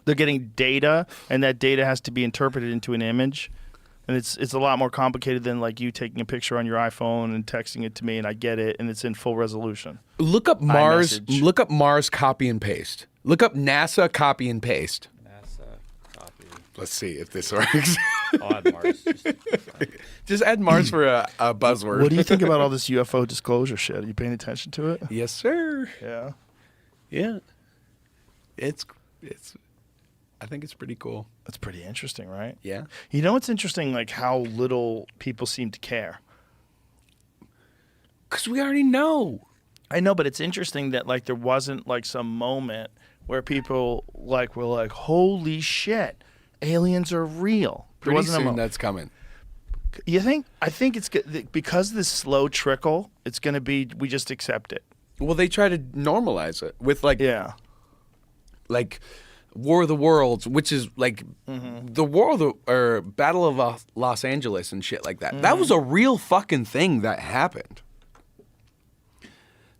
They're getting data, and that data has to be interpreted into an image. And it's a lot more complicated than like you taking a picture on your iPhone and texting it to me, and I get it, and it's in full resolution. Look up Mars. iMessage. Look up Mars. Copy and paste. Look up NASA. Copy and paste. NASA copy. Let's see if this works. I'll add Mars. Just add Mars for a buzzword. What do you think about all this UFO disclosure shit? Are you paying attention to it? Yes, sir. Yeah. Yeah. It's. I think it's pretty cool. That's pretty interesting, right? Yeah. You know what's interesting? Like how little people seem to care. Because we already know. I know, but it's interesting that like there wasn't like some moment where people like were like, "Holy shit, aliens are real." There Pretty wasn't a soon moment. that's coming. You think? I think it's because of this slow trickle. It's going to be. We just accept it. Well, they try to normalize it with like War of the Worlds, which is like the or Battle of Los Angeles and shit like that. That was a real fucking thing that happened.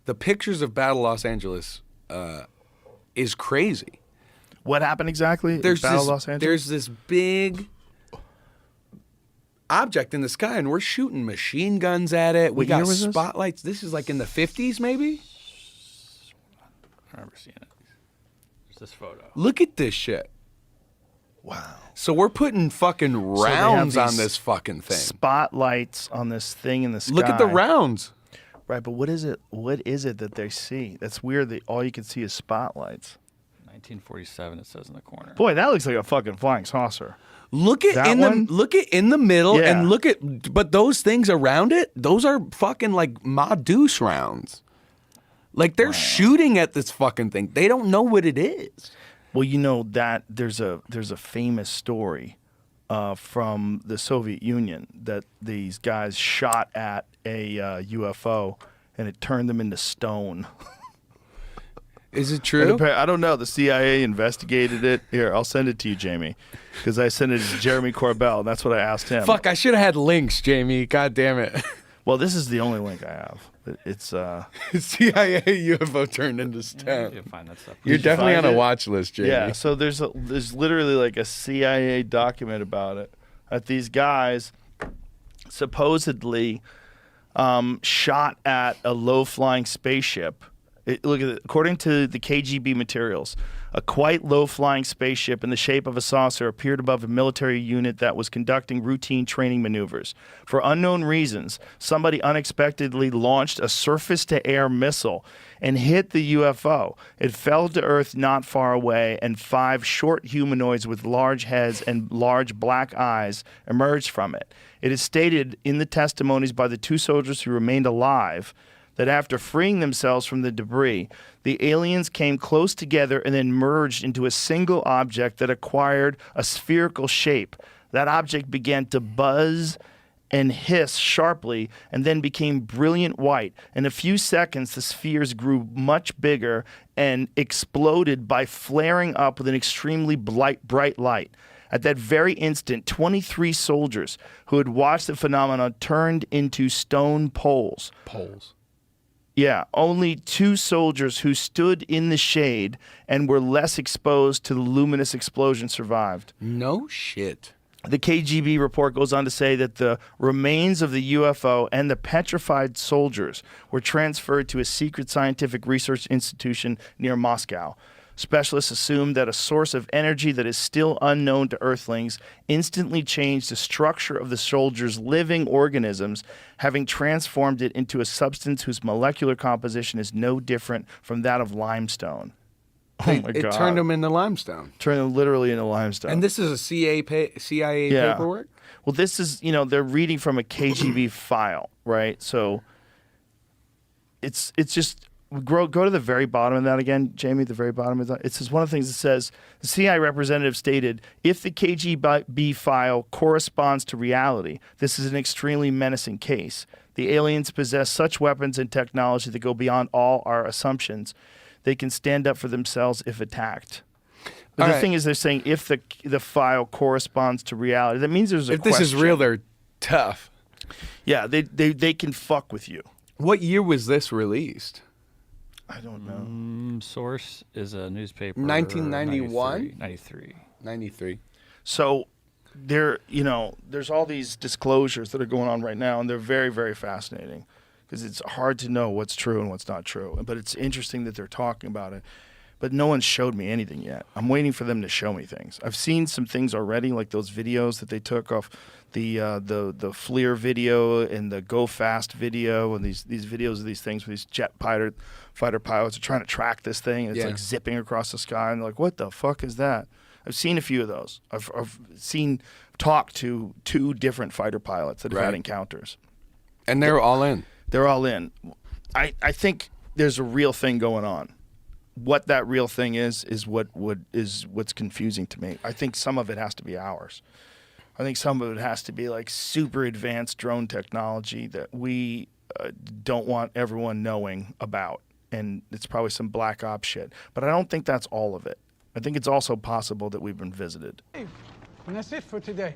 The pictures of Battle Los Angeles is crazy. What happened exactly? There's Battle this, of Los Angeles? There's this big object in the sky, and we're shooting machine guns at it. We What year got was this? spotlights. This is like in the 50s, maybe? I remember seeing it. There's this photo. Look at this shit. Wow. So we're putting fucking they have rounds on these this fucking thing. Spotlights on this thing in the sky. Look at the rounds. Right, but what is it? What is it that they see? That's weird. That all you can see is spotlights. 1947. It says in the corner. Boy, that looks like a fucking flying saucer. Look at That in one? the look at in the middle Yeah. and look at but those things around it, those are fucking like Ma Deuce rounds. Like they're shooting at this fucking thing. They don't know what it is. Well, you know that there's a famous story from the Soviet Union that these guys shot at a UFO and it turned them into stone. Is it And true? I don't know. The CIA investigated it. Here, I'll send it to you, Jamie, because I sent it to Jeremy Corbell. And that's what I asked him. Fuck, I should have had links, Jamie. God damn it. Well, this is the only link I have. It's CIA UFO turned into stone. You can find that stuff. You're definitely on find a it? watch list, Jamie. yeah. So there's literally like a CIA document about it. That these guys supposedly shot at a low-flying spaceship. Look at it. According to the KGB materials, a quite low-flying spaceship in the shape of a saucer appeared above a military unit that was conducting routine training maneuvers. For unknown reasons, somebody unexpectedly launched a surface-to-air missile and hit the UFO. It fell to Earth not far away, and 5 short humanoids with large heads and large black eyes emerged from it. It is stated in the testimonies by the 2 soldiers who remained alive that after freeing themselves from the debris, the aliens came close together and then merged into a single object that acquired a spherical shape. That object began to buzz and hiss sharply and then became brilliant white. In a few seconds, the spheres grew much bigger and exploded by flaring up with an extremely bright light. At that very instant, 23 soldiers who had watched the phenomenon turned into stone poles. Poles. Yeah, only 2 soldiers who stood in the shade and were less exposed to the luminous explosion survived. No shit. The KGB report goes on to say that the remains of the UFO and the petrified soldiers were transferred to a secret scientific research institution near Moscow. Specialists assume that a source of energy that is still unknown to Earthlings instantly changed the structure of the soldiers' living organisms, having transformed it into a substance whose molecular composition is no different from that of limestone. Oh my God. It turned them into limestone. Turned them literally into limestone. And this is a CIA Yeah. paperwork? Well, this is, they're reading from a KGB file, right? So it's just... Go to the very bottom of that again, Jamie, the very bottom of that. It says one of the things that says, the CIA representative stated, if the KGB file corresponds to reality, this is an extremely menacing case. The aliens possess such weapons and technology that go beyond all our assumptions. They can stand up for themselves if attacked. But the thing is, they're saying if the file corresponds to reality, that means there's a question. If this is real, they're tough. Yeah, they can fuck with you. What year was this released? I don't know. Source is a newspaper. 1991? 93. 93. So there's all these disclosures that are going on right now, and they're very, very fascinating because it's hard to know what's true and what's not true. But it's interesting that they're talking about it. But no one showed me anything yet. I'm waiting for them to show me things. I've seen some things already, like those videos that they took off the FLIR video and the Go Fast video, and these videos of these things where these fighter pilots are trying to track this thing, and it's like zipping across the sky, and they're like, what the fuck is that? I've seen a few of those. I've talked to 2 different fighter pilots that have had encounters. And they're all in. They're all in. I think there's a real thing going on. What that real thing is what's confusing to me. I think some of it has to be ours. I think some of it has to be like super advanced drone technology that we don't want everyone knowing about. And it's probably some black ops shit. But I don't think that's all of it. I think it's also possible that we've been visited. And that's it for today.